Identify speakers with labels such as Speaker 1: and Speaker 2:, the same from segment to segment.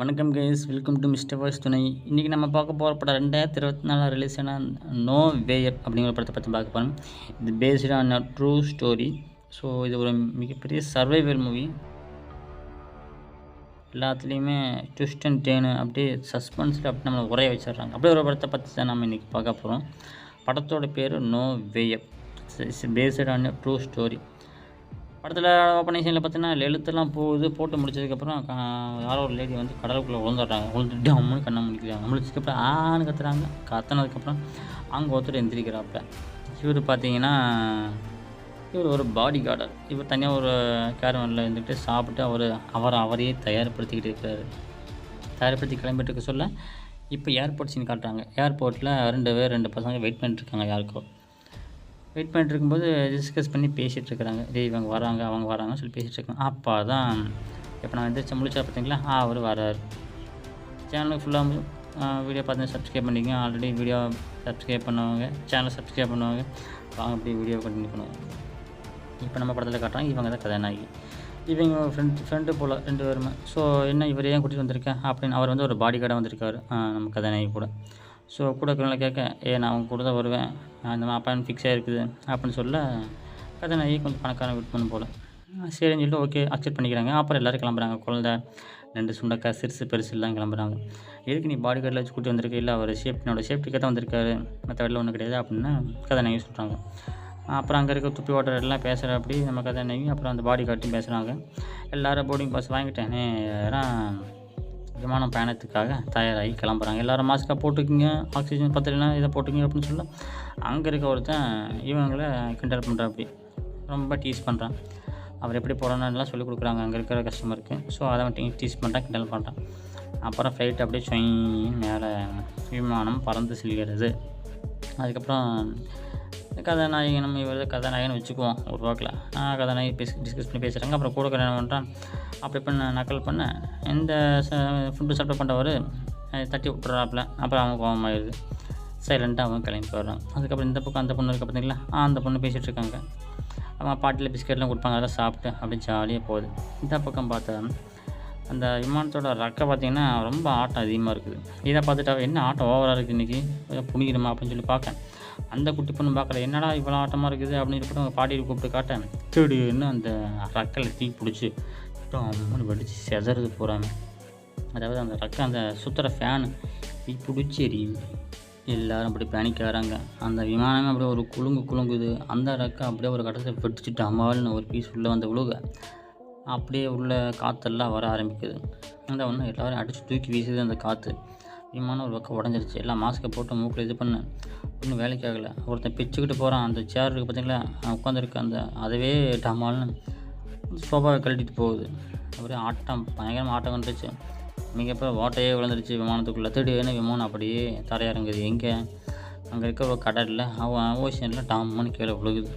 Speaker 1: வணக்கம் guys, welcome to mister voice துணை. இன்றைக்கி நம்ம பார்க்க போகிற படம் 2024 ரிலீஸ் ஆன நோ வே அப் அப்படிங்கிற படத்தை பற்றி பார்க்க போகிறோம். இது based on a true story. So இது ஒரு மிகப்பெரிய சர்வைவல் மூவி. எல்லாத்துலேயுமே ட்விஸ்ட் அண்ட் டேர்னு அப்படியே சஸ்பென்ஸில் அப்படி நம்மளை உரைய வச்சிடுறாங்க. அப்படியே ஒரு படத்தை பற்றி தான் நம்ம இன்றைக்கி பார்க்க போகிறோம். படத்தோட பேர் no way up. It's based on a true story. படத்தில் ஓப்பனிங் சீனில் பார்த்தீங்கன்னா எழுத்தெல்லாம் போட்டு முடிச்சதுக்கப்புறம் யாரோ ஒரு லேடி வந்து கடலுக்குள்ளே விழுந்துட்டு அம்மனு கண்ணை முடிக்கிறாங்க. முடிச்சதுக்கப்புறம் ஆன்னு கத்துறாங்க. கத்துனதுக்கப்புறம் அங்கே ஒருத்தர் எந்திரிக்கிறாப்புல. இவர் பார்த்தீங்கன்னா இவர் ஒரு பாடி கார்டர். இவர் தனியாக ஒரு கேரவனில் இருந்துக்கிட்டு சாப்பிட்டு அவரையே தயார்படுத்திக்கிட்டு இருக்கிறாரு. தயார்படுத்தி கிளம்பிட்டு இருக்க சொல்ல இப்போ ஏர்போர்ட் சீன் காட்டுறாங்க. ஏர்போர்ட்டில் ரெண்டு பசங்க வெயிட் பண்ணிட்டுருக்காங்க. யாருக்கோ வெயிட் பண்ணிட்டு இருக்கும்போது டிஸ்கஸ் பண்ணி பேசிகிட்ருக்குறாங்க. இவங்க வராங்க அவங்க வராங்கன்னு சொல்லி பேசிகிட்ருக்காங்க. அப்போ தான் இப்போ நான் எந்திரிச்சு முழிச்சா பார்த்தீங்களா, அவர் வராரு. சேனலுக்கு ஃபுல்லாக வீடியோ பார்த்து சப்ஸ்கிரைப் பண்ணிங்க. ஆல்ரெடி வீடியோ சப்ஸ்கிரைப் பண்ணுவாங்க, சேனலை சப்ஸ்கிரைப் பண்ணுவாங்க. வாங்க அப்படியே வீடியோ கண்டினியூ பண்ணுவாங்க. இப்போ நம்ம படத்தில் காட்டுறாங்க இவங்க தான் கதாநாயகி. இவங்க ஃப்ரெண்டு போல் 2 பேருமே. ஸோ என்ன இவர் ஏன் கூட்டிகிட்டு வந்திருக்கேன் அப்படின்னு அவர் வந்து ஒரு பாடி கார்டாக வந்திருக்காரு நம்ம கதாநாயகி கூட. ஸோ கூட இருக்கிறவங்கள கேட்க நான் அவங்க கூட தான் வருவேன், இந்த மாதிரி அப்பாயின்மெண்ட் ஃபிக்ஸ் ஆகிருக்குது அப்படின்னு சொல்ல கதாநாயகி கொஞ்சம் பணக்காரன் விட் பண்ண போல். சரின்னு சொல்லிட்டு ஓகே அக்செப்ட் பண்ணிக்கிறாங்க. அப்புறம் எல்லோரும் கிளம்புறாங்க. குழந்தை 2 சுண்டக்காய் சிறுசு பெருசு எல்லாம் கிளம்புறாங்க. எதுக்கு நீ பாடி கார்டில் வச்சு கூட்டி வந்திருக்க? இல்லை அவர் என்னோடய சேஃப்டிக்காக தான் வந்திருக்காரு, மற்ற வெளில ஒன்றும் கிடையாது அப்படின்னு கதாநாயகி சொல்கிறாங்க. அப்புறம் அங்கே இருக்க துப்பி ஓட்டர் எல்லாம் பேசுகிற அப்படி நம்ம கதாநாயகி அப்புறம் அந்த பாடி கார்ட்டையும் பேசுகிறாங்க. எல்லோரும் போர்டிங் பாஸ் வாங்கிட்டேன் விமானம் பயணத்துக்காக தயாராகி கிளம்புறாங்க. எல்லோரும் மாஸ்க்காக போட்டுக்கிங்க, ஆக்சிஜன் பத்தலைன்னா இதை போட்டுக்கிங்க அப்படின்னு சொல்ல அங்கே இருக்க ஒருத்தன் இவங்களை கிண்டல் பண்ணுறான். அப்படி ரொம்ப டீஸ் பண்ணுறான். அவர் எப்படி போகிறோன்னா சொல்லிக் கொடுக்குறாங்க அங்கே இருக்கிற கஸ்டமருக்கு. ஸோ அதை மட்டும் டீஸ் பண்ணுறான், கிண்டல் பண்ணுறான். அப்புறம் ஃப்ளைட் அப்படியே சொயின்னு மேலே விமானம் பறந்து செல்கிறது. அதுக்கப்புறம் கதாநாயகனும் இவர் கதாநாயகன் வச்சுக்குவோம் ஒரு வாக்கில். கதாநாயகி டிஸ்கஸ் பண்ணி பேசுகிறாங்க. அப்புறம் கூட என்ன பண்ணுறான், அப்படி பண்ண நக்கல் பண்ண இந்த ஃபுட்டு சப்ளை பண்ணுறவர் தட்டி விட்டுறாப்புல. அப்புறம் அவங்க கோபமாகிடுது. சைலண்ட்டாக அவங்க கிளம்பி போயிடுறாங்க. அதுக்கப்புறம் இந்த பக்கம் அந்த பொண்ணு இருக்க பார்த்தீங்களா, அந்த பொண்ணு பேசிகிட்டு இருக்காங்க. அவங்க பாட்டியில் பிஸ்கெட்லாம் கொடுப்பாங்க, அதெல்லாம் சாப்பிட்டு அப்படி ஜாலியாக போகுது. இந்த பக்கம் பார்த்தா அந்த விமானத்தோட ரெக்கை பார்த்திங்கன்னா ரொம்ப ஆட்டம் அதிகமாக இருக்குது. இதை பார்த்துட்டா என்ன ஆட்டம் ஓவராக இருக்குது இன்றைக்கி, புனிக்கிறமா அப்படின்னு சொல்லி பார்க்க அந்த குட்டி பொண்ணு பார்க்கல. என்னடா இவ்வளோ ஆட்டமாக இருக்குது அப்படின்னு சொல்லிட்டு அவங்க பாட்டியில் கூப்பிட்டு காட்டேன். திடீர்னு அந்த ரெக்கையில் தீ பிடிச்சி அம்மனு வெடிச்சு செதறது போகிறாங்க. அதாவது அந்த ரெக்கை அந்த சுற்றுற ஃபேனு தீ பிடிச்சி எரியுது. எல்லோரும் அப்படி பேனிக்க வராங்க. அந்த விமானமே அப்படியே ஒரு குலுங்குது. அந்த ரெக்கை அப்படியே ஒரு கட்டத்தை வெடிச்சிட்டு அம்மாவில்னு ஒரு பீஸ் உள்ளே வந்த உழுக அப்படியே உள்ள காற்றெல்லாம் வர ஆரம்பிக்குது. அந்த ஒன்று எல்லோரும் அடித்து தூக்கி வீசுது அந்த காற்று. விமானம் ஒரு பக்கம் உடஞ்சிருச்சு. எல்லாம் மாஸ்க்கை போட்டு மூக்கில் இது பண்ண ஒன்றும் வேலைக்கு ஆகலை. ஒருத்தன் பிச்சுக்கிட்டு போகிறான். அந்த சேர் இருக்குது பார்த்தீங்களா, உட்காந்துருக்கு அந்த அதவே டமால்னு சோஃபாவை கழட்டிட்டு போகுது. அப்படியே ஆட்டம் பயங்கரமாக ஆட்டம் வந்துருச்சு. மிகப்பெரிய ஓட்டையே விழுந்துருச்சு விமானத்துக்குள்ளே. திடீர்னு விமானம் அப்படியே தரையிறங்குது. எங்கே அங்கே இருக்க ஒரு கடலில் ஓஷனில் டாம்னு கீழே விழுகுது.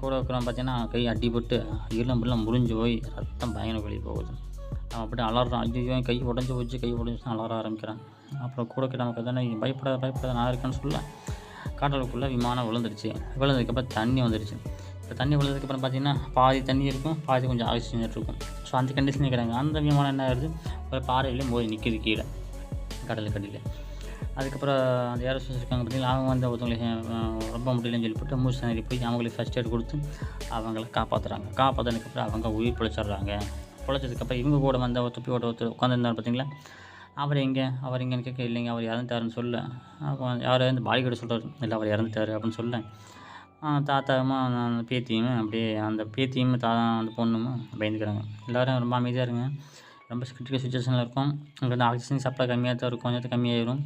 Speaker 1: கூட இருக்கிறவன் பார்த்தீங்கன்னா கை அடிபட்டு எலும்பெல்லாம் முறிஞ்சு போய் ரத்தம் பயங்கர வெளியே போகுது. அவன் அப்படியே அலறான். ஐயோ கை உடஞ்சி போச்சு அலற ஆரம்பிக்கிறான். அப்புறம் கூட நமக்கு தானே பயப்படாத நான் இருக்கேன்னு சொல்ல கடலுக்குள்ளே விமானம் விழுந்ததுக்கப்புறம் தண்ணி வந்துடுச்சு. இப்போ தண்ணி விழுந்ததுக்கப்புறம் பார்த்தீங்கன்னா பாதி தண்ணி இருக்கும், பாதி கொஞ்சம் ஆக்சிஜன் இருக்கும். ஸோ அந்த கண்டிஷன் இருக்கிறாங்க. அந்த விமானம் என்ன ஆகுது, ஒரு பாறையிலையும் போய் நிற்கிது கீழே கடலுக்கடியில். அதுக்கப்புறம் அந்த ஏரோஸ்டஸ் இருக்காங்க பார்த்தீங்களா, அவங்க வந்து ஒருத்தவங்களுக்கு ரொம்ப முடியலன்னு சொல்லிவிட்டு மூச்சு திணறி போய் அவங்களுக்கு ஃபஸ்ட் எய்ட் கொடுத்து அவங்கள காப்பாற்றினதுக்கப்புறம் அவங்க உயிர் பிழைச்சிட்றாங்க. பிழைச்சதுக்கப்புறம் இவங்க கூட வந்து ஒரு துப்பி ஒருத்தர் உட்காந்துருந்தார் பார்த்தீங்களா, அவர் எங்கேன்னு கேட்க இல்லைங்க அவர் இறந்துட்டாருன்னு சொல்ல யார் இந்த பாடி கார்டு சொல்கிறார், இல்லை அவர் இறந்துட்டார் அப்படின்னு சொல்ல தாத்தாவும் அந்த பேத்தியும் அப்படியே அந்த பேத்தியும் அந்த பொண்ணும் பயந்துக்கிறாங்க. எல்லோரும் ரொம்ப அமைதியாக இருங்க, ரொம்ப கிரிட்டிக்கல் சுச்சுவேஷனில் இருக்கும், அங்கே வந்து ஆக்சிஜன் சப்ளை கம்மியாக தான் இருக்கும், கொஞ்சம் கம்மியாயிரும்,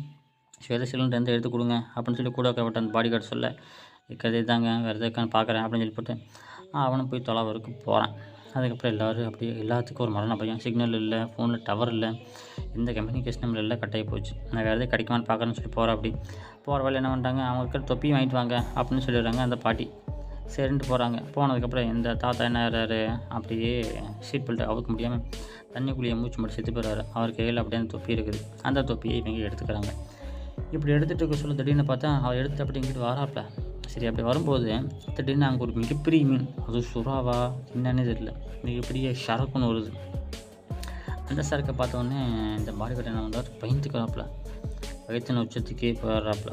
Speaker 1: ஸோ எதை சிலிண்டர் எடுத்து கொடுங்க அப்படின்னு சொல்லி கூட வைக்கப்பட்ட அந்த பாடி கார்டு சொல்ல கதை தாங்க வேறு எதுக்கான்னு பார்க்குறேன் அப்படின்னு சொல்லி போட்டு அவனும் போய் தொலைவருக்கு போகிறான். அதுக்கப்புறம் எல்லோரும் அப்படியே எல்லாத்துக்கும் ஒரு மரண பையன். சிக்னல் இல்லை, ஃபோனில் டவர் இல்லை, எந்த கம்யூனிகேஷனும் இல்லை, கட்டாயி போச்சு. நான் வேறு எதாவது கிடைக்குமான்னு பார்க்குறேன்னு சொல்லி அப்படி போகிற வேலை என்ன பண்ணுறாங்க, அவங்க இருக்கிற தொப்பியும் வாங்கிட்டு வாங்க அப்படின்னு சொல்லிடுறாங்க அந்த பாட்டி. சரின்ட்டு போகிறாங்க. போனதுக்கப்புறம் இந்த தாத்தா என்ன ஆகிறாரு, அப்படியே சீட் பெல்ட் அவுக்க முடியாமல் தண்ணிக்குள்ளேயே மூச்சு மட்டும் செத்து போயிடுறாரு. அவர் கையில் அப்படியே அந்த தொப்பி இருக்குது. அந்த தொப்பியை இவங்க எடுத்துக்கிறாங்க. இப்படி எடுத்துகிட்டு இருக்க சொல்ல திடீர்னு பார்த்தா அவர் எடுத்து அப்படி இங்கிட்டு வராப்பில் சரி அப்படி வரும்போது திடீர்னு அங்கே ஒரு மிகப்பெரிய மீன், அது சுறாவா என்னன்னே தெரியல, மிகப்பெரிய ஷரக்குன்னு வருது. அந்த சரக்கை பார்த்தோன்னே இந்த பாடிகார்டு என்ன பண்ணுறாரு, பயந்துக்கிறாப்புல, வயிற்றின உச்சத்துக்கே போயிடுறாப்புல.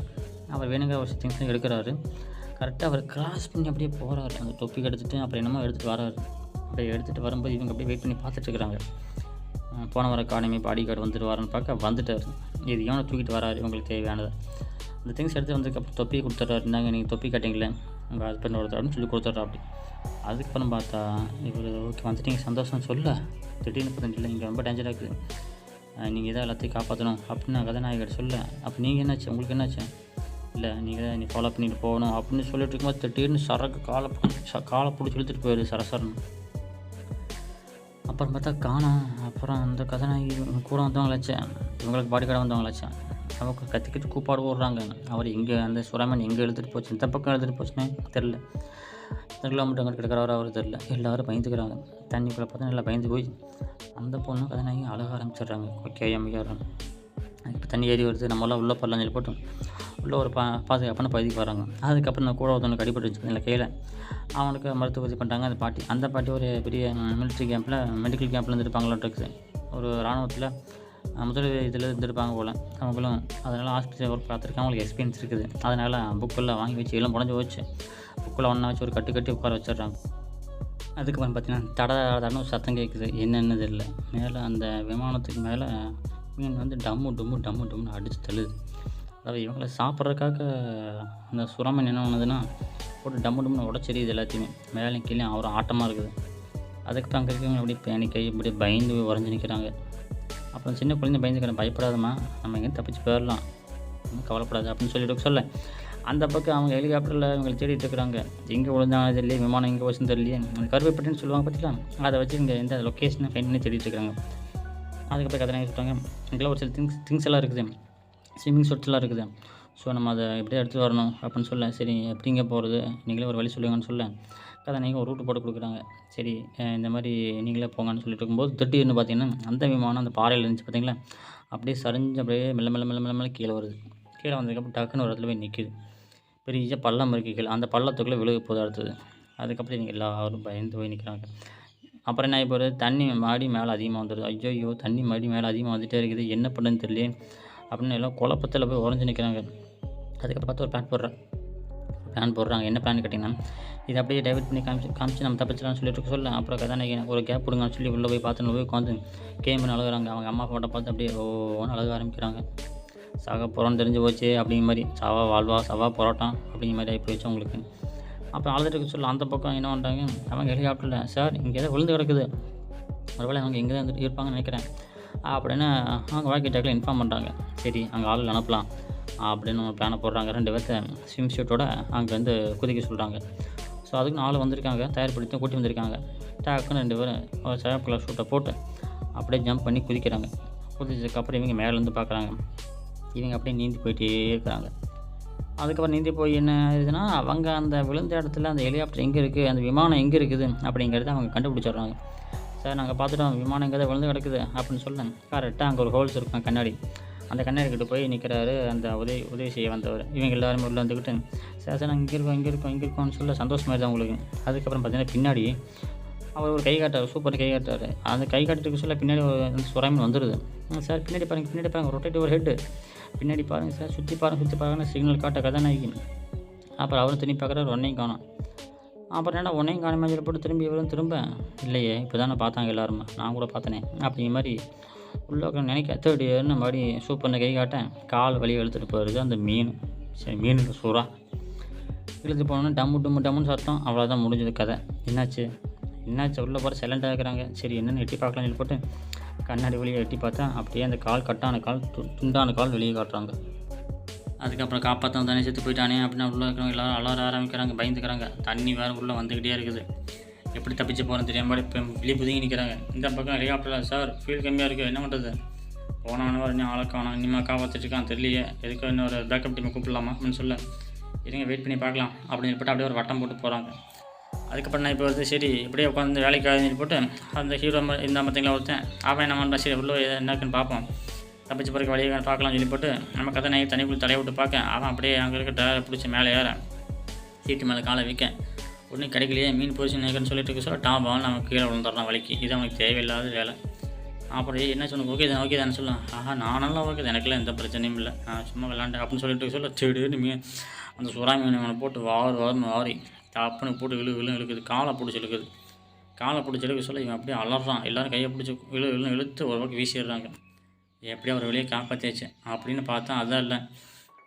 Speaker 1: அவர் வேணுங்க ஒரு திங்ஸும் எடுக்கிறாரு. கரெக்டாக அவர் கிராஸ் பண்ணி அப்படியே போகிறாரு. அந்த தொப்பி எடுத்துகிட்டு அப்புறம் என்னமோ எடுத்துகிட்டு வராரு. அப்படியே எடுத்துகிட்டு வரும்போது இவங்க அப்படியே வெயிட் பண்ணி பார்த்துட்ருக்குறாங்க. போனவரை காணமே, பாடிகார்டு வந்துட்டு வரான்னு பார்க்க வந்துட்டார். இது இவனை தூக்கிட்டு வராரு இவங்களுக்கு தேவையானதை. அந்த திங்ஸ் எடுத்து வந்ததுக்கப்புறம் தொப்பியை கொடுத்துட்றாரு. இருந்தாங்க நீங்கள் தொப்பி கட்டிங்களே உங்கள் ஹஸ்பண்ட் ஒருத்தர் சொல்லி கொடுத்துட்றா. அப்படி அதுக்கப்புறம் பார்த்தா இவர் ஓகே வந்துட்டீங்க சந்தோஷம் சொல்ல, திடீர்னு பார்த்தீங்க இல்லை இங்கே ரொம்ப டேஞ்சராக இருக்குது, நீங்கள் எதாவது எல்லாத்தையும் காப்பாற்றணும் அப்படின்னு நான் கதாநாயகர் சொல்ல, அப்போ நீங்கள் என்னாச்சு உங்களுக்கு என்னாச்சு, இல்லை நீங்கள் தான் நீ ஃபாலோ பண்ணிட்டு போகணும் அப்படின்னு சொல்லிட்டு இருக்கும்போது திடீர்னு சரக்கு காலை பிடிச்சி இழுத்துட்டு போயிடுது சரசரன்னு. அப்புறம் பார்த்தா காணோம். அப்புறம் அந்த கதாநாயகி கூட வந்தவங்களாச்சேன், இவங்களுக்கு பாடிகார்டாக வந்தவங்களாச்சேன், அவங்க கத்திக்கிட்டு கூப்பாடு ஓடுறாங்க. அவர் எங்கே அந்த சுறாமன் எங்கே எழுத்துட்டு போச்சு, இந்த பக்கம் எழுத்துட்டு போச்சுன்னே தெரில, எத்தனை கிலோமீட்டர் அங்கே கிடக்கிறவரை அவர் தெரில. எல்லோரும் பயந்துக்கிறாங்க. தண்ணிக்குள்ளே பார்த்தா நல்லா பயந்து போய் அந்த பொண்ணும் கதாநாயகி அழக ஆரம்பிச்சிடுறாங்க. ஓகே அமைக்கிறாங்க. இப்போ தண்ணி ஏறி வருது, நம்மளாம் உள்ளே போடலாம் சொல்லி போட்டு உள்ளே ஒரு பாதுகாப்பான பகுதிக்கு வராங்க. அதுக்கப்புறம் நான் கூட ஒருத்தவனுக்கு அடிபட்டு வச்சுருந்தேன் கையில், அவனுக்கு மருத்துவ உதவி பண்ணுறாங்க. அந்த பாட்டி ஒரு பெரிய மிலிட்ரி கேம்பில் மெடிக்கல் கேம்பில் இருந்துருப்பாங்களான்ட்டு, ஒரு இராணுவத்தில் முதல் இதில் இருந்திருப்பாங்க போல் அவங்களும். அதனால் ஹாஸ்பிட்டல் ஒர்க் பார்த்துருக்காங்க, அவங்களுக்கு எக்ஸ்பீரியன்ஸ் இருக்குது. அதனால் புக்கெல்லாம் வாங்கி வச்சு எல்லாம் புடஞ்சி வச்சு புக்கில் ஒன்றா வச்சு ஒரு கட்டி உட்கார வச்சிடுறாங்க. அதுக்கப்புறம் பார்த்தீங்கன்னா தடன்னு ஒரு சத்தம் கேட்குது, என்னென்னு தெரியல. மேலே அந்த விமானத்துக்கு மேலே மீன் வந்து டம்முன்னு அடித்து தள்ளுது. அதாவது இவங்கள சாப்பிட்றதுக்காக அந்த சுறாமீன் என்ன பண்ணுதுன்னா போட்டு டம்முன்னு உடச்செரியுது எல்லாத்தையுமே, மேலே கீழே ஒரு ஆட்டமாக இருக்குது. அதுக்கப்புறம் அங்கே இருக்கவங்க அப்படியே பேனிக் ஆகி இப்படியே பயந்து உறைஞ்சி நிற்கிறாங்க. அப்புறம் சின்ன குழந்தை பயந்துக்கிறேன், பயப்படாதம்மா நம்ம எங்கேயும் தப்பிச்சு போயிடலாம், ஒன்றும் கவலைப்படாது அப்படின்னு சொல்லிட்டு சொல்ல, அந்த பக்கம் அவங்க ஹெலிகாப்டரில் இவங்களை தேடிட்டு இருக்கிறாங்க. எங்கே விழுந்தாங்க தெரியலையே, விமானம் எங்கே வச்சுன்னு தெரியலையே, அந்த கருவேப்பட்டின்னு சொல்லுவாங்க பார்த்தீங்களா, அதை வச்சு இங்கே எந்த லொக்கேஷனை ஃபைன் பண்ணி தேடிட்டு இருக்காங்க. அதுக்கப்புறம் கதை சொல்லிட்டாங்க, இங்கெல்லாம் ஒரு சில திங்ஸ் எல்லாம் இருக்குது, ஸ்விம்மிங் சூட்ஸ்லாம் இருக்குது, ஸோ நம்ம அதை எப்படியே எடுத்துகிட்டு வரணும் அப்படின்னு சொல்ல, சரி எப்படிங்க போகிறது நீங்களே ஒரு வழி சொல்லுங்கன்னு சொல்ல, கதை நீங்கள் ஒரு ரூட்டு போட்டு கொடுக்குறாங்க. சரி இந்த மாதிரி நீங்களே போங்கன்னு சொல்லிட்டு இருக்கும்போது திடீர்னு பார்த்தீங்கன்னா அந்த விமானம் அந்த பாறையில் இருந்துச்சு பார்த்தீங்களா, அப்படியே சரிஞ்சு அப்படியே மெல்ல கீழே வருது. கீழே வந்ததுக்கப்புறம் டக்குன்னு ஒரு இடத்துல போய் நிற்கிது. பெரிய பள்ளம் இருக்குது கீழே, அந்த பள்ளத்துக்குள்ளே விழுக போது அடுத்தது. அதுக்கப்புறம் இவங்க எல்லாரும் பயந்து போய் நிற்கிறாங்க. அப்புறம் என்ன இப்போ தண்ணி மாடி மேலே அதிகமாக வந்துடுது. ஐயோ தண்ணி மாடி மேலே அதிகமாக வந்துகிட்டே இருக்குது, என்ன பண்ணுன்னு தெரியலையே அப்படின்னு எல்லாம் குழப்பத்தில் போய் உறைஞ்சி நிற்கிறாங்க. அதுக்கப்புறம் பார்த்து ஒரு பிளான் போடுறாங்க. என்ன பிளான் கேட்டிங்கன்னா, இதை அப்படியே டைவர்ட் பண்ணி காமிச்சு நம்ம தப்பிச்சலாம்னு சொல்லிட்டு சொல்ல, அப்புறம் கதாநாயகி ஒரு கேப் கொடுங்கன்னு சொல்லி உள்ளே போய் பார்த்துன்னு போய் உட்காந்து கேம்னு அழுகுறாங்க. அவங்க அம்மா ஃபோட்டோ பார்த்து அப்படியே ஓன்னு அழுக ஆரம்பிக்கிறாங்க. சாக போகிறோன்னு தெரிஞ்சு போச்சு அப்படிங்கிற மாதிரி, சாவா வாழ்வா சவா போராட்டம் அப்படிங்கிற மாதிரி ஆகி போயிடுச்சு அவங்களுக்கு. அப்புறம் அழுதுட்டு சொல்ல அந்த பக்கம் என்ன பண்ணுறாங்க, அவங்க ஹெலிகாப்டரில் சார் இங்கே ஏதோ விழுந்து கிடக்குது, ஒருவேளை அவங்க எங்கே தான் இருப்பாங்கன்னு நினைக்கிறேன் அப்படின்னு அவங்க வாக்கி டாக்கில் இன்ஃபார்ம் பண்ணுறாங்க. சரி அங்கே ஆள் அனுப்பலாம் அப்படின்னு ஒரு பிளானை போடுறாங்க. 2 பேர்த்த ஸ்விம் ஷூட்டோட அங்கே வந்து குதிக்க சொல்கிறாங்க. ஸோ அதுக்கு 4 வந்திருக்காங்க, தயார்படுத்தி கூட்டி வந்திருக்காங்க. டக்குன்னு 2 பேரும் ஒரு சிவப்பு கலர் ஷூட்டை போட்டு அப்படியே ஜம்ப் பண்ணி குதிக்கிறாங்க. குதிச்சதுக்கப்புறம் இவங்க மேலேருந்து பார்க்குறாங்க, இவங்க அப்படியே நீந்தி போயிட்டே இருக்கிறாங்க. அதுக்கப்புறம் நீந்தி போய் என்ன ஆகுதுன்னா, அவங்க அந்த விழுந்த இடத்துல அந்த ஹெலிகாப்டர் எங்கே இருக்குது, அந்த விமானம் எங்கே இருக்குது அப்படிங்கிறத அவங்க கண்டுபிடிச்சிடுறாங்க. சார் நாங்கள் பார்த்துட்டோம், விமானம் எங்கே தான் விழுந்து கிடக்குது அப்படின்னு சொல்ல, கரெக்டாக அங்கே ஒரு ஹோல்ஸ் இருக்கும் கண்ணாடி, அந்த கண்ணாடி கிட்ட போய் நிற்கிறாரு அந்த உதவி செய்ய வந்தவர். இவங்க எல்லாருமே உள்ளே வந்துக்கிட்டு சார் நாங்கள் இங்கே இருக்கோம்னு சொல்ல சந்தோஷமாக தான் உங்களுக்கு. அதுக்கப்புறம் பார்த்தீங்கன்னா பின்னாடி அவர் ஒரு கை காட்டார், சூப்பர் கை காட்டார். அந்த கை காட்டிட்டு சொல்ல பின்னாடி ஒரு சுறாமீன் வந்துடுது. சார் பின்னாடி பாருங்கள் ரொட்டேட் ஒரு ஹெட்டு, பின்னாடி பாருங்கள் சார், சுற்றி பாருங்கன்னு சிக்னல் காட்ட கதாநாயகி. அப்புறம் அவரும் திரும்பி பார்க்குறாரு, ஒன்றையும் காணோம். அப்புறம் என்ன ஒன்றையும் காண மாதிரி போட்டு திரும்ப இல்லையே இப்போ தானே பார்த்தாங்க எல்லாருமே, நான் கூட பார்த்தனே அப்படிங்கிற மாதிரி உள்ள நினைக்க தேடின்னு மாதிரி சூப்பர்னு கை காட்டேன். கால் வழியை இழுத்துட்டு போயிடுது அந்த மீன். சரி மீன் சூறா இழுத்து போனோன்னா டம்முன்னு சத்தம். அவ்வளோதான் முடிஞ்சது கதை. என்னாச்சு உள்ளே போகிற சைலண்டாக இருக்கிறாங்க. சரி என்னென்னு எட்டி பார்க்கலாம்னு சொல்லி போட்டு கண்ணாடி வழியை எட்டி பார்த்தா அப்படியே அந்த கால் கட்டான கால் துண்டான கால் வெளியே காட்டுறாங்க. அதுக்கப்புறம் காப்பாற்ற தானே செத்து போயிட்டானே அப்படின்னு உள்ளே இருக்கிறவங்க எல்லோரும் அலற ஆரம்பிக்கிறாங்க, பயந்துக்கிறாங்க. தண்ணி வேறு உள்ளே வந்துக்கிட்டே இருக்குது, எப்படி தப்பிச்சு போகிறேன்னு தெரியாமல் இப்போ வெளியே புதுங்கி நிற்கிறாங்க. இந்த பக்கம் ஹெலிகாப்டரில் சார் ஃபியூல் கம்மியாக இருக்குது, என்ன பண்ணுறது, போனவனவர் இன்னும் ஆளக்கானோம், இனிமேல் காப்பாற்றிட்டுருக்கான் தெரியலையே, எதுக்கும் இன்னொரு பேக்கப் டீமை கூப்பிடலாமா அப்படின்னு சொல்ல, இருங்க வெயிட் பண்ணி பார்க்கலாம் அப்படின்னு சொல்லிட்டு அப்படியே ஒரு வட்டம் போட்டு போகிறாங்க. அதுக்கப்புறம் நான் இப்போ சரி இப்படியே உட்காந்து வேலைக்கு போட்டு அந்த ஹீரோ இருந்தால் பார்த்தீங்களா ஒருத்தன், அவன் என்ன பண்ணுறான், சரி உள்ளே என்னக்குன்னு பார்ப்போம், தப்பிச்சு பிறகு வழியை பார்க்கலாம்னு சொல்லி போட்டு நம்ம கதை நைட் தண்ணிக்குள்ளே தலையை விட்டு பார்க்க, அவன் அப்படியே அங்கே இருக்க டயரை பிடிச்சி மேலே ஏற சீட்டு மேலே காலை வைக்க உடனே கிடைக்கலையே மீன் பொரிச்சு நினைக்கிறேன்னு சொல்லிட்டு சொல்ல டாபால் நம்ம கீழே விழுந்துடுறான் வலிக்கு. இது அவனுக்கு தேவையில்லாத வேலை. அப்புறம் என்ன சொன்ன ஓகே தானே சொல்லலாம். நானெல்லாம் ஓகே எனக்குலாம் எந்த பிரச்சனையும் இல்லை, நான் சும்மா விளாண்டேன் அப்படின்னு சொல்லிட்டு சொல்ல திடீர்னு மீன் அந்த சுறா மீன் அவனை போட்டு வாரி தப்புன்னு போட்டு இழுக்குது. காலை பிடிச்சி இழுக்க சொல்ல இவன் அப்படியே அலறான். எல்லோரும் கையை பிடிச்சி இழுத்து ஒரு பக்கம் வீசிடுறாங்க. எப்படியும் அவர் வெளியே காப்பாற்றியாச்சு அப்படின்னு பார்த்தா அதான் இல்லை.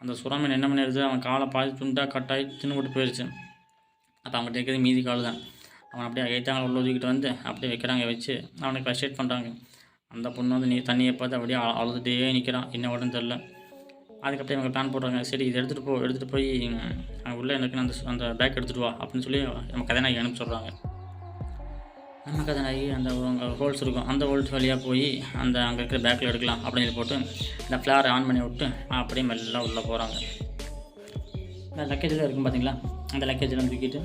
Speaker 1: அந்த சுறா மீன் என்ன பண்ணிடுது, அவன் காலை பாதி துண்டாக கட்டாயி தின்னு போட்டு போயிடுச்சு. அப்போ அவங்ககிட்ட இருக்கிறது மீதி கால் தான். அவன் அப்படியே கைத்தாங்களை உள்ள ஊதிக்கிட்டு வந்து அப்படியே வைக்கிறாங்க. வச்சு அவனுக்கு ஃபஸ்ட் பண்ணுறாங்க. அந்த பொண்ணு வந்து தண்ணியை பார்த்து அப்படியே அழுதுகிட்டே நிற்கிறான். என்ன உடனே தெரில. அதுக்கப்புறம் இவங்க பிளான் போடுறாங்க. சரி இதை எடுத்துகிட்டு போய் அங்கே உள்ளே எனக்கு அந்த பேக் எடுத்துகிட்டு வா அப்படின்னு சொல்லி நம்ம கதாநாயகி அனுப்பி சொல்கிறாங்க. நம்ம கதாநாயகி அந்த ஹோல்ஸ் இருக்கும், அந்த ஹோல்ஸ் வழியாக போய் அந்த அங்கே இருக்கிற பேக்கில் எடுக்கலாம் அப்படின்னு சொல்லி போட்டு இந்த ஃப்ளாரை ஆன் பண்ணி விட்டு அப்படியே மெல்லாம் உள்ளே போகிறாங்க. இந்த லக்கேஜில் இருக்கும் பார்த்தீங்களா, அந்த லக்கேஜெலாம் தூக்கிட்டு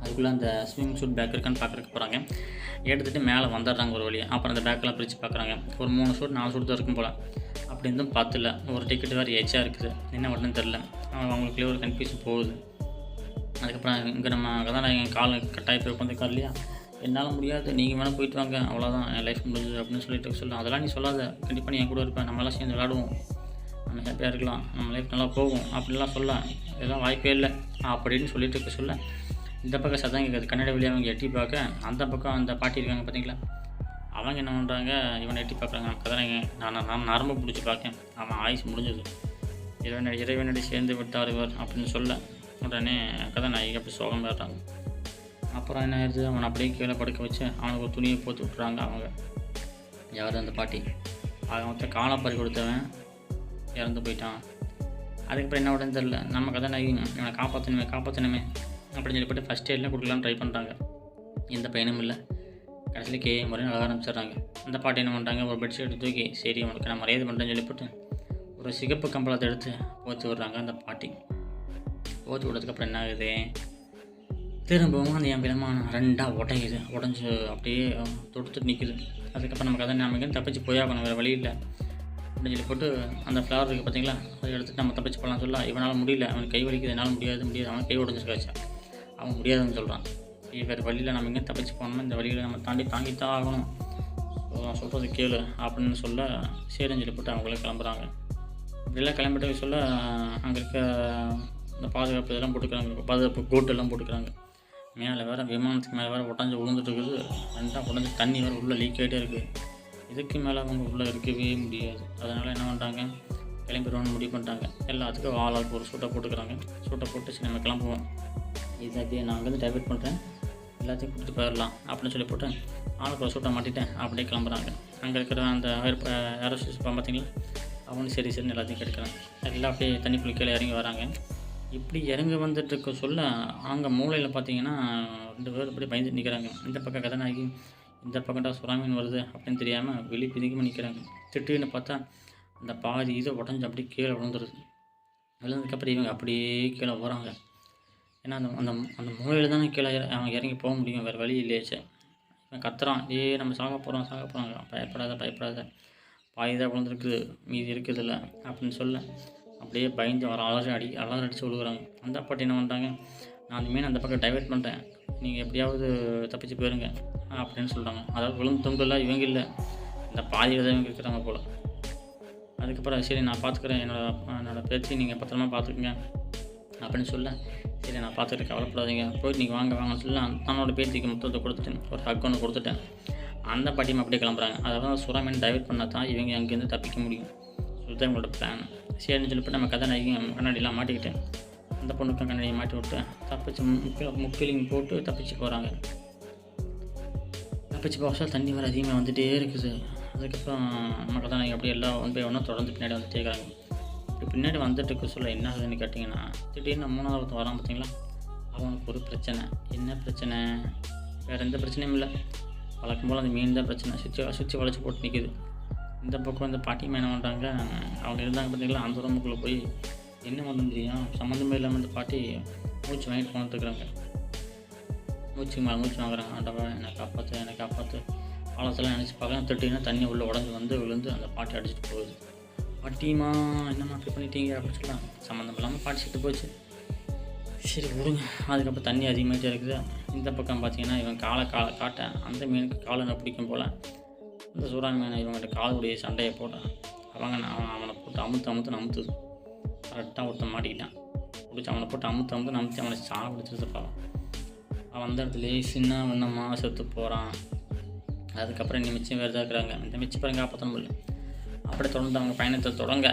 Speaker 1: அதுக்குள்ளே அந்த ஸ்விம்மிங் சூட் பேக் இருக்கான்னு பார்க்குறதுக்கு போகிறாங்க. எடுத்துகிட்டு மேலே வந்துடுறாங்க ஒரு வழியாக. அப்புறம் அந்த பேக்கெலாம் பிரித்து பார்க்குறாங்க. ஒரு 3 சூட் 4 சூட் தான் இருக்கும் போல். அப்படி இருந்தும் பார்த்துல ஒரு டிக்கெட் வேறு எச்சாக இருக்குது. என்ன உடனே தெரில. அவங்களுக்குள்ளே ஒரு கன்ஃபியூஷன் போகுது. அதுக்கப்புறம் இங்கே நம்ம கதாநாயகன் கால் கட்டாயி போய் உட்காந்துருக்கார் இல்லையா, என்னால் முடியாது, நீங்கள் வேணால் போயிட்டு வாங்க, அவ்வளோதான் என் லைஃப் முடிஞ்சது அப்படின்னு சொல்லிட்டு சொல்ல. அதெல்லாம் நீ சொல்லாத, கண்டிப்பாக நீ என் கூட இருப்பேன், நம்மளாம் சேர்ந்து விளாடுவோம், நம்ம ஹாப்பியாக இருக்கலாம், நம்ம லைஃப் நல்லா போகும் அப்படின்லாம் சொல்ல. இதெல்லாம் வாய்ப்பே இல்லை அப்படின்னு சொல்லிட்டு இருக்க சொல்ல இந்த பக்கம் சத்தம் கேட்குது. கன்னட வழியாக அவங்க எட்டி பார்க்க அந்த பக்கம் அந்த பாட்டி இருக்காங்க பார்த்தீங்களா, அவங்க என்ன பண்ணுறாங்க, இவனை எட்டி பார்க்குறாங்க. நம்ம கதாநாயகன் நான் நரம்பு பிடிச்சி பார்க்கேன், அவன் ஆயுசு முடிஞ்சது, இறைவனடி சேர்ந்து விட்டார் இவர் அப்படின்னு சொல்ல உடனே கதாநாயகி அப்படி சோகம் போடுறாங்க. அப்புறம் என்ன ஆயிடுது, அவனை அப்படியே கீழே படுக்க வச்சு அவனுக்கு ஒரு துணியை போட்டு விட்டுறாங்க. அவங்க யார் அந்த பாட்டி, அவன் காலப்பறி கொடுத்தவன் இறந்து போயிட்டான். அதுக்கப்புறம் என்ன உடனே தெரில. நம்ம கதாநாயகி இவனை காப்பாற்றணுமே அப்படின்னு சொல்லிப்பட்டு ஃபஸ்ட் எய்ட்லாம் கொடுக்கலான்னு ட்ரை பண்ணுறாங்க. எந்த பயனும் இல்லை. கடைசியில் முறையும் அழக ஆரம்பிச்சிடுறாங்க. அந்த பாட்டி என்ன பண்ணுறாங்க, ஒரு பெட்ஷீட் தூக்கி சரி உனக்கு நான் மரியாதை பண்ணுறேன்னு சொல்லிவிட்டு ஒரு சிகப்பு கம்பளத்தை எடுத்து போற்றி விடுறாங்க. அந்த பாட்டி போற்றி விடுறதுக்கப்புறம் என்ன ஆகுது, திரும்பவும் அந்த என் விதமான 2ஆக உடஞ்சி அப்படியே தொடுத்துட்டு நிற்குது. அதுக்கப்புறம் நம்ம கதாநாயகன் தப்பிச்சு போயாகணும், வேறு வழி இல்லை அப்படின்னு சொல்லி போட்டு அந்த ஃப்ளவர் இருக்குது பார்த்தீங்களா, அதை எடுத்துகிட்டு நம்ம தப்பிச்சு போகலாம் சொல்ல. இவனால் முடியல, அவனுக்கு கை வலிக்குது, என்னால் முடியாது, அவன் கை உடஞ்சிருக்காச்சா, அவன் முடியாதுன்னு சொல்கிறான். வேறு வழியில் நம்ம எங்கே தப்பிச்சு போனோம்னா இந்த வழியில் நம்ம தாங்கித்தான் ஆகணும், நான் சொல்கிறது கேளு அப்படின்னு சொல்ல சரின்னு சொல்லி போட்டு அவங்களே கிளம்புறாங்க. இப்படிலாம் கிளம்பிட்டு சொல்ல அங்கே இருக்க இந்த பாதுகாப்பு இதெல்லாம் போட்டுக்கிறாங்க, பாதுகாப்பு கோட்டெல்லாம் போட்டுக்கிறாங்க. மேலே வேறு விமானத்துக்கு மேலே வேறு உடஞ்சி விழுந்துட்டு இருக்குது. 2ஆக உடஞ்சி தண்ணி வேறு உள்ளே லீக் ஆகிட்டே இருக்குது. இதுக்கு மேலே அவங்க உள்ளே இருக்கவே முடியாது. அதனால் என்ன பண்ணுறாங்க, கிளம்பிடுவோன்னு முடிவு பண்ணிட்டாங்க. எல்லாத்துக்கும் ஆளுக்கு ஒரு சூட்டை போட்டுக்கிறாங்க. சூட்டை போட்டு சரி நம்ம கிளம்புவோம், இது அப்படியே நான் அங்கேருந்து டைவர்ட் பண்ணுறேன், எல்லாத்தையும் கொடுத்துட்டு போயிடலாம் அப்படின்னு சொல்லி போட்டு ஆளுக்கு ஒரு சூட்டை மாட்டிட்டேன் அப்படியே கிளம்புறாங்க. அங்கே இருக்கிற அந்த ஏரோஸ்டேஸ் பார்த்தீங்களா, அவனு சரின்னு எல்லாத்தையும் கிடைக்கிறாங்க. எல்லாம் அப்படியே தண்ணிக்குள்ளே கீழே இறங்கி வராங்க. இப்படி இறங்கி வந்துட்டு இருக்க சொல்ல அங்கே மூலையில் பார்த்தீங்கன்னா 2 பேர் அப்படியே பயந்துட்டு நிற்கிறாங்க. இந்த பக்கம் கதாநாயகி, இந்த பக்கம்டா சுறாமீன் வருது அப்படின்னு தெரியாமல் வெளியே பிதிக்கமாக நிற்கிறாங்க. திட்டுன்னு பார்த்தா அந்த பாதி இதை உடஞ்சி அப்படியே கீழே விழுந்துருது. விழுந்ததுக்கப்புறம் இவங்க அப்படியே கீழே போகிறாங்க. ஏன்னா அந்த அந்த அந்த மூலையில் தானே கீழே அவங்க இறங்கி போக முடியும், வேறு வழி இல்லையாச்சு. இவன் கத்துறான், நம்ம சாக போகிறாங்க, பயப்படாத பாதி தான் விழுந்துருக்குது, மீதி இருக்குதில்ல அப்படின்னு சொல்ல அப்படியே பயந்து வர அலறடிச்சு விழுகுறாங்க. அந்த பாட்டி என்ன பண்ணுறாங்க, நான் அந்த மீன் அந்த பக்கம் டைவர்ட் பண்ணுறேன், நீங்கள் எப்படியாவது தப்பிச்சு போயிருங்க அப்படின்னு சொல்கிறாங்க. அதாவது விழுந்து தொங்கல இவங்க இல்லை, இந்த பாதியில் தான் இவங்க இருக்கிறாங்க போல். அதுக்கப்புறம் சரி நான் பார்த்துக்குறேன், என்னோடய பேச்சு நீங்கள் பத்திரமா பார்த்துக்குங்க அப்படின்னு சொல்ல சரி நான் பார்த்துக்கிட்டு கவலைப்படாதீங்க, போயிட்டு நீங்கள் வாங்கன்னு சொல்ல தன்னோட பேத்திக்கு முத்தத்தை கொடுத்துட்டேன், ஒரு ஹக் ஒன்று கொடுத்துட்டேன். அந்த பாட்டியும் அப்படியே கிளம்புறாங்க. அதாவது சுறாமீன் டைவர்ட் பண்ணால் தான் இவங்க அங்கேருந்து தப்பிக்க முடியும், இதுதான் எங்களோட பிளான். சரின்னு சொல்லிவிட்டு நம்ம கதாநாயகி கண்ணாடிலாம் மாட்டிக்கிட்டேன். அந்த பொண்ணுக்கும் கண்ணாடியை மாட்டி விட்டு தப்பிச்சு முக்கிலிங் போட்டு தப்பிச்சு போகிறாங்க. தப்பிச்சு போக தண்ணி வர அதிகமாக வந்துகிட்டே இருக்குது. அதுக்கப்புறம் நம்ம கதாநாயகி அப்படியே எல்லாம் ஒன் பை ஒன்றா தொடர்ந்து பின்னாடி வந்துட்டே இருக்கிறாங்க. இப்படி பின்னாடி வந்துட்டு இருக்க சொல்ல என்ன ஆகுதுன்னு கேட்டிங்கன்னா, திடீர்னு 3ஆவது வரான் பார்த்தீங்களா, அவனுக்கு ஒரு பிரச்சனை. என்ன பிரச்சனை, வேறு எந்த பிரச்சனையும் இல்லை, வழக்கம் போல் அந்த மீன் தான் பிரச்சனை. சுற்றி வளைச்சி போட்டு நிற்கிது. இந்த பக்கம் இந்த பாட்டியம்மா என்ன பண்ணுறாங்க, அவங்க இருந்தாங்க பார்த்தீங்களா, அந்த ரூமுக்குள்ளே போய் என்ன பண்ணும் தெரியும், சம்மந்தமே இல்லாமல் இந்த பாட்டி மூச்சு வாங்கிட்டு போனதுக்குறாங்க. மூச்சு வாங்குறாங்க. ஆண்டவா என்னை காப்பாற்று காலத்தெல்லாம் நினச்சி பார்க்கலாம். திட்டிங்கன்னா தண்ணி உள்ளே உடஞ்சி வந்து விழுந்து அந்த பாட்டி அடிச்சுட்டு போகுது. பாட்டியம்மா என்னம்மா அப்படி பண்ணிட்டீங்க அப்படின்னு சொல்லலாம். சம்மந்தம் இல்லாமல் பாட்டி செத்து போச்சு. சரி விடுங்க. அதுக்கப்புறம் தண்ணி அதிகமாகிட்டே இருக்குது. இந்த பக்கம் பார்த்தீங்கன்னா இவன் காலை காட்ட அந்த மீனுக்கு காலை பிடிக்கும் போல் இந்த சுறா மீனை இவங்ககிட்ட காலுடைய சண்டையை போட்டான். அவனை போட்டு அமுத்துது. கரெக்டாக ஒருத்தன் மாட்டிக்கிட்டான். பிடிச்சி அவனை போட்டு அமுத்தி அவனை சாப்பிடுச்சுருப்பான். அவன் அந்த இடத்துலேயே சின்ன வண்ணமாக செத்து போகிறான். அதுக்கப்புறம் இன்னும் மிச்சம் வேறு தான் இருக்கிறாங்க. இந்த மிச்சம் பாருங்க காப்பாற்ற முடியல. அப்படியே தொடர்ந்து அவங்க பயணத்தை தொடங்க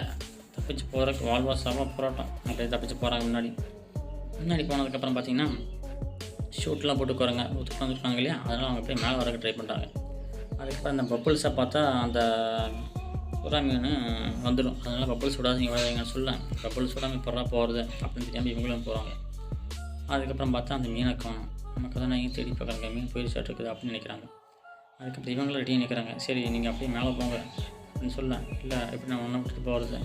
Speaker 1: தப்பிச்சு போகிறக்கு வாழ்வாசாவாக போராட்டம். அப்படியே தப்பிச்சு போகிறாங்க. முன்னாடி போனதுக்கப்புறம் பார்த்திங்கன்னா ஷூட்லாம் போட்டு போகிறாங்க. உட்காந்துருக்காங்க இல்லையா, அதனால் அவங்க அப்படியே மேலே வரக்கு ட்ரை பண்ணுறாங்க. அதுக்கப்புறம் அந்த பப்புள்ஸை பார்த்தா அந்த சுறா மீன் வந்துடும். அதனால் பப்புள்ஸ் விடாதீங்கன்னு சொல்ல பப்புள்ஸ் விடாமல் போடுறா போகிறது அப்படின்னு தெரியாமல் இவங்களும் போகிறாங்க. அதுக்கப்புறம் பார்த்தா அந்த மீனை காணும். நம்ம கதாநாயகி தேடி பார்க்குறாங்க. மீன் போயிடுச்சு இருக்குது அப்படின்னு நினைக்கிறாங்க. அதுக்கப்புறம் இவங்களும் ரெடியாக நிற்கிறாங்க. சரி நீங்கள் அப்படியே மேலே போங்க அப்படின்னு சொல்ல, இல்லை எப்படி நான் ஒன்றா விட்டுட்டு போகிறது,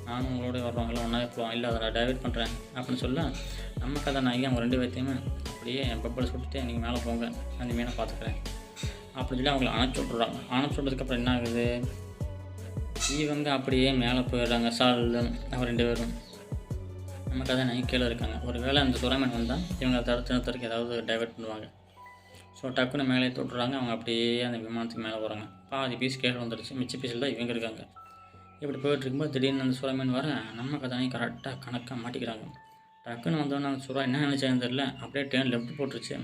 Speaker 1: நானும் உங்களோட வர்றவங்களாம் ஒன்றாவே போவோம், இல்லை அதை நான் டைவெர்ட் பண்ணுறேன் அப்படின்னு சொல்ல நம்ம கதாநாயகி அவங்க 2 பேர்த்தையுமே அப்படியே பப்பல் சுட்டுட்டு நீங்கள் மேலே போங்க, அந்த மீனை பார்த்துக்கிறேன் அப்படின்னு சொல்லி அவங்கள அணைச்சி விட்றாங்க. அணைச்சி விட்டதுக்கப்புறம் என்ன ஆகுது, இவங்க அப்படியே மேலே போயிடுறாங்க. அவங்க 2 பேரும் நம்ம கதாநாயகி கீழே இருக்காங்க. ஒரு வேளை அந்த சுறாமீன் வந்தால் இவங்க தடுத்துறதுக்கு ஏதாவது டைவெர்ட் பண்ணுவாங்க. ஸோ டக்குன்னு மேலே தொட்டுறாங்க. அவங்க அப்படியே அந்த விமானத்துக்கு மேலே போகிறாங்க. பாதி பீஸ் கீழே வந்துடுச்சு. மிச்ச பீஸில் தான் இவங்க இருக்காங்க. இப்படி போயிட்டு இருக்கும்போது திடீர்னு அந்த சுறா மீன் வர நம்ம கதாநாயகி கரெக்டாக கணக்காக மாட்டிக்கிறாங்க. டக்குன்னு வந்தோன்னே அந்த சுறா என்ன நினச்சாங்கன்னு தெரில, அப்படியே டேர்ன் லெஃப்ட் போட்டுருச்சு.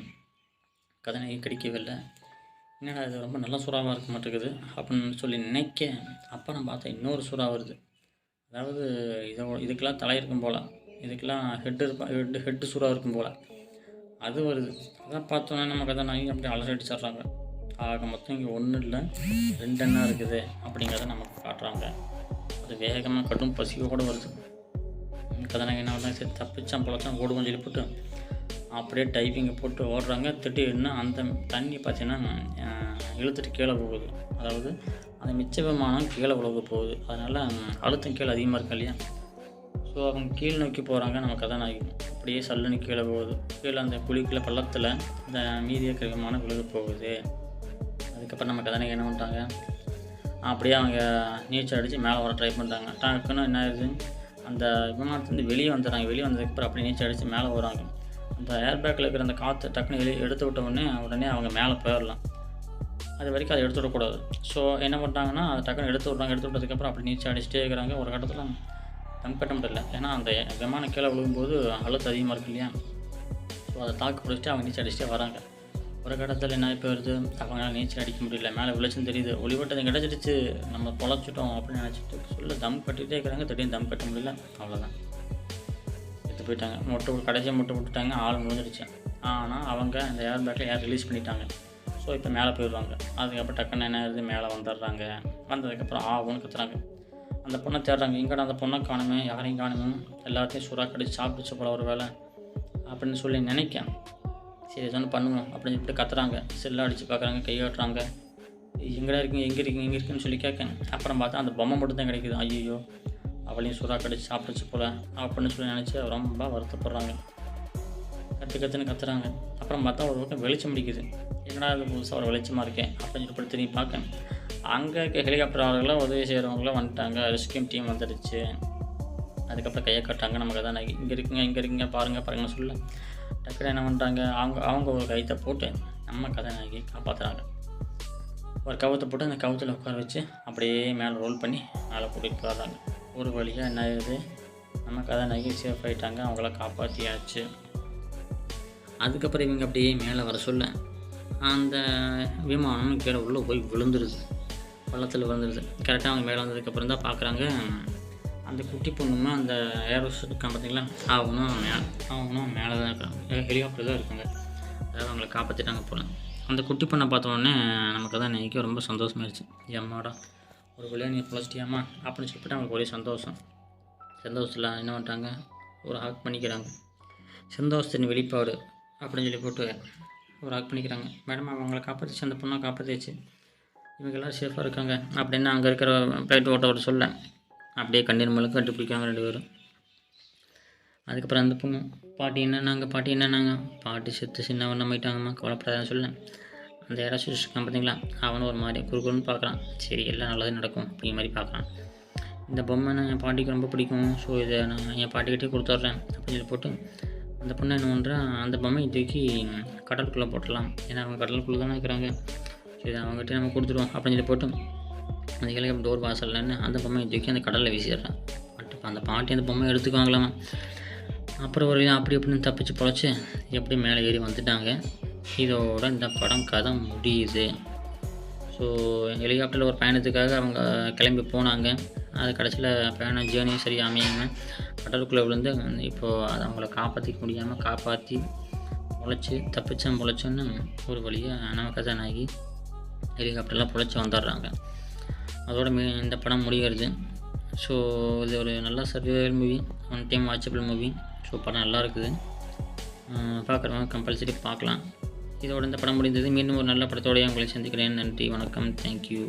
Speaker 1: கதாநாயகி கிடைக்கவே இல்லை. என்னடா இது ரொம்ப நல்ல சுறாவாக இருக்க மாட்டேங்குது அப்படின்னு சொல்லி நினைக்க அப்புறம் பார்த்தா இன்னொரு சுறா வருது. அதாவது இதுக்கெல்லாம் தலை இருக்கும் போல், இதுக்கெல்லாம் ஹெட்டு சுறா இருக்கும் போல் அது வருது. அதான் பார்த்தோன்னா நம்ம கதாநாயகி அப்படியே அலசடிச்சிட்றாங்க. ஆக மொத்தம் இங்கே 1 இல்லை 2 எண்ணம் இருக்குது அப்படிங்கிறத நமக்கு காட்டுறாங்க. அது வேகமாக கடும் பசியோடு வருது. கதாநாயகி என்ன தான் சரி தப்பிச்சான் போலத்தான் ஓடுவோம் சொல்லி போட்டு அப்படியே டைப்பிங்கை போட்டு ஓடுறாங்க. திடீர்னு அந்த தண்ணி பார்த்தீங்கன்னா இழுத்துட்டு கீழே போகுது. அதாவது அந்த மிச்ச விமானம் கீழே உலக போகுது. அதனால் அழுத்தம் கீழே அதிகமாக இருக்கு இல்லையா. ஸோ அவங்க கீழ் நோக்கி போகிறாங்க. நம்ம கதாநாயகி அப்படியே சல்லுன்னு கீழே போகுது. கீழே அந்த குழிக்குள்ள பள்ளத்தில் இந்த மீதிய விமானம் விழுக போகுது. அதுக்கப்புறம் நம்ம கதாநாயகி என்ன பண்ணுறாங்க, அப்படியே அவங்க நீச்சல் அடித்து மேலே வர ட்ரை பண்ணுறாங்க. டக்குன்னு என்ன ஆகுது, அந்த விமானத்துலேருந்து வெளியே வந்துடுறாங்க. வந்ததுக்கப்புறம் அப்படியே நீச்சல் அடித்து மேலே வராங்க. அந்த ஏர் பேக்கில் இருக்கிற அந்த காற்றை டக்குன்னு வெளியே எடுத்து விட்ட உடனே அவங்க மேலே போயிடலாம். அது வரைக்கும் அதை எடுத்து விடக்கூடாது. ஸோ என்ன பண்ணுறாங்கன்னா அதை டக்குன்னு எடுத்து விட்டதுக்கப்புறம் அப்படி நீச்சல் அடிச்சுட்டே இருக்கிறாங்க. ஒரு கட்டத்தில் தம் கட்ட முடியல. ஏன்னா அந்த விமானம் கீழே விழுகும்போது அழுத்தம் அதிகமாக இருக்கு இல்லையா. ஸோ அதை தாக்கு பிடிச்சிட்டு அவங்க நீச்சல் அடிச்சுட்டே வராங்க. ஒரு கட்டத்தில் என்ன போயிடுது, அவங்களால நீச்சல் அடிக்க முடியல. மேலே விளைச்சுன்னு தெரியுது. ஒளிவட்டது கிடச்சிடுச்சு, நம்ம பொழைச்சிட்டோம் அப்படின்னு நினச்சிட்டு சொல்ல தம் கட்டிகிட்டே இருக்கிறாங்க. திடீர்னு தம் கட்ட முடியல. அவ்வளோதான், எடுத்து போயிட்டாங்க. கடைசியாக முட்டை விட்டுட்டாங்க. ஆள் முடிஞ்சிடுச்சு. ஆனால் அவங்க அந்த ஏர் பேக்கில் ஏர் ரிலீஸ் பண்ணிட்டாங்க. ஸோ இப்போ மேலே போயிடுவாங்க. அதுக்கப்புறம் டக்குன்னு என்ன ஆகுது, மேலே வந்துடுறாங்க. வந்ததுக்கப்புறம் ஆகும்னு கத்துறாங்க. அந்த பொண்ணை தேடுறாங்க. எங்கடா அந்த பொண்ணை காணுமே, யாரையும் காணுமே, எல்லாத்தையும் சுறா கடிச்சு சாப்பிடுச்சு போல ஒரு வேலை அப்படின்னு சொல்லி நினைக்கேன். சரி எதோ பண்ணுவோம் அப்படின்னு சொல்லிட்டு கத்துறாங்க. செல்லை அடித்து பார்க்குறாங்க, கை காட்டுறாங்க. எங்கே இருக்குன்னு சொல்லி கேட்கேன். அப்புறம் பார்த்தா அந்த பொம்மை மட்டும் தான் கிடைக்குது. ஐயோ அவளையும் சுறா கடிச்சு சாப்பிடுச்சு போல அப்படின்னு சொல்லி நினச்சி ரொம்ப வருத்தப்படுறாங்க. கற்றுன்னு கத்துறாங்க. அப்புறம் பார்த்தா ஒரு பக்கம் வெளிச்சம் பிடிக்குது. என்னடா அது புதுசாக ஒரு வெளிச்சமாக இருக்கேன் அப்படின்னு சொல்லி திரும்பி பார்க்கேன். அங்கே ஹெலிகாப்டர் ஆளுங்களாம் உதவி செய்கிறவங்களாம் வந்துட்டாங்க. ரெஸ்கியூ டீம் வந்துடுச்சு. அதுக்கப்புறம் கையை கட்டாங்க. நமக்கு தான் இங்கே இருக்குங்க பாருங்கன்னு சொல்ல டக்குனு என்ன பண்ணுறாங்க, அவங்க ஒரு கைத்தை போட்டு நம்ம கதாநாயகி காப்பாற்றுறாங்க. ஒரு கவுத்தை போட்டு அந்த கவுத்தில் உட்கார வச்சு அப்படியே மேலே ரோல் பண்ணி மேலே கூட்டிகிட்டு போயிடுறாங்க. ஒரு வழியாக என்ன ஆகுது, நம்ம கதாநாயகி சேஃப் ஆகிட்டாங்க. அவங்கள காப்பாற்றியாச்சு. அதுக்கப்புறம் இவங்க அப்படியே மேலே வர சொல்ல அந்த விமானம் கீழே உள்ளே போய் விழுந்துருது. பள்ளத்தில் விழுந்துருது. கரெக்டாக அவங்க மேலே வந்ததுக்கப்புறம் தான் பார்க்குறாங்க, அந்த குட்டி பொண்ணுமா அந்த ஏரோஸ் இருக்கான் பார்த்தீங்களா, அவங்களும் மேலே தான் இருக்காங்க. ஹெலிகாப்டர் தான் இருக்காங்க. அதாவது அவங்கள காப்பாற்றிட்டாங்க போல். அந்த குட்டி பொண்ணை பார்த்தோன்னே நமக்கு தான் இன்றைக்கி ரொம்ப சந்தோஷமாயிருச்சு. எம்மாடா ஒரு வழியாக நீ பொழைச்சிட்டியாமா அப்படின்னு சொல்லிட்டு அவங்களுக்கு ஒரே சந்தோஷத்தில் என்ன பண்ணுறாங்க, ஒரு ஹாக் பண்ணிக்கிறாங்க. சந்தோஷத்தின் வெளிப்பாடு அப்படின்னு சொல்லி போட்டு ஒரு ஹாக் பண்ணிக்கிறாங்க. மேடம் அவங்கள காப்பாற்றிச்சு, அந்த பொண்ணை காப்பாற்றிச்சு, இவங்க எல்லோரும் சேஃபாக இருக்காங்க அப்படின்னு அங்கே இருக்கிற ஃப்ளைட் ஓட்டவர் சொல்ல அப்படியே கண்ணீர் மேலே கண்டுபிடிக்காங்க 2 பேரும். அதுக்கப்புறம் அந்த பொண்ணு பாட்டி என்னன்னாங்க பாட்டி செத்து சின்னவன் நம்பிட்டாங்கம்மா, கவலைப்படாதான்னு சொல்ல அந்த யாராவது இருக்கான் பார்த்தீங்களா, அவனும் ஒரு மாதிரி குறுக்குன்னு பார்க்குறான். சரி எல்லாம் நல்லது நடக்கும் அப்படிங்கிற மாதிரி பார்க்குறான். இந்த பொம்மை நான் என் பாட்டிக்கு ரொம்ப பிடிக்கும், ஸோ இதை நான் என் பாட்டிக்கிட்டே கொடுத்துட்றேன் அப்படின்னு சொல்லி போட்டு அந்த பொண்ணு என்ன பண்ணுறா, அந்த பொம்மையை தூக்கி கடலுக்குள்ளே போட்டுடலாம். ஏன்னா அவங்க கடலுக்குள்ளே தானே இருக்கிறாங்க. சரி அவங்ககிட்ட நம்ம கொடுத்துருவோம் அப்படின்னு சொல்லி போட்டு அந்த ஹெலிகாப்டர் டோர் வாசல்லன்னு அந்த பொம்மையை தூக்கி அந்த கடலில் வீசிடுறான். பட் அந்த பாட்டி அந்த பொம்மையை எடுத்துக்குவாங்களாமா. அப்புறம் ஒரு அப்படி இப்படின்னு தப்பிச்சு பொழைச்சி எப்படி மேலே ஏறி வந்துட்டாங்க. இதோட இந்த படம் கதை முடியுது. ஸோ ஹெலிகாப்டரில் ஒரு பயணத்துக்காக அவங்க கிளம்பி போனாங்க. அது கடைசியில் பயணம் ஜேர்னி சரி அமையாமல் கடலுக்குள்ளே விழுந்து இப்போது அதை அவங்கள காப்பாற்றிக்க முடியாமல் காப்பாற்றி பொழைச்சோன்னு ஒரு வழியாக நம்ம கதாநாயகி ஹெலிகாப்டர்லாம் பொழைச்சி வந்துடுறாங்க. அதோட இந்த படம் முடிகிறது. ஸோ இது ஒரு நல்ல survival movie, one time watchable movie. So படம் நல்லா இருக்குது, பார்க்குறவங்க கம்பல்சரி பார்க்கலாம். இதோட இந்த படம் முடிந்தது. மீண்டும் ஒரு நல்ல படத்தோடையே உங்களை சந்திக்கிறேன். நன்றி, வணக்கம், தேங்க்யூ.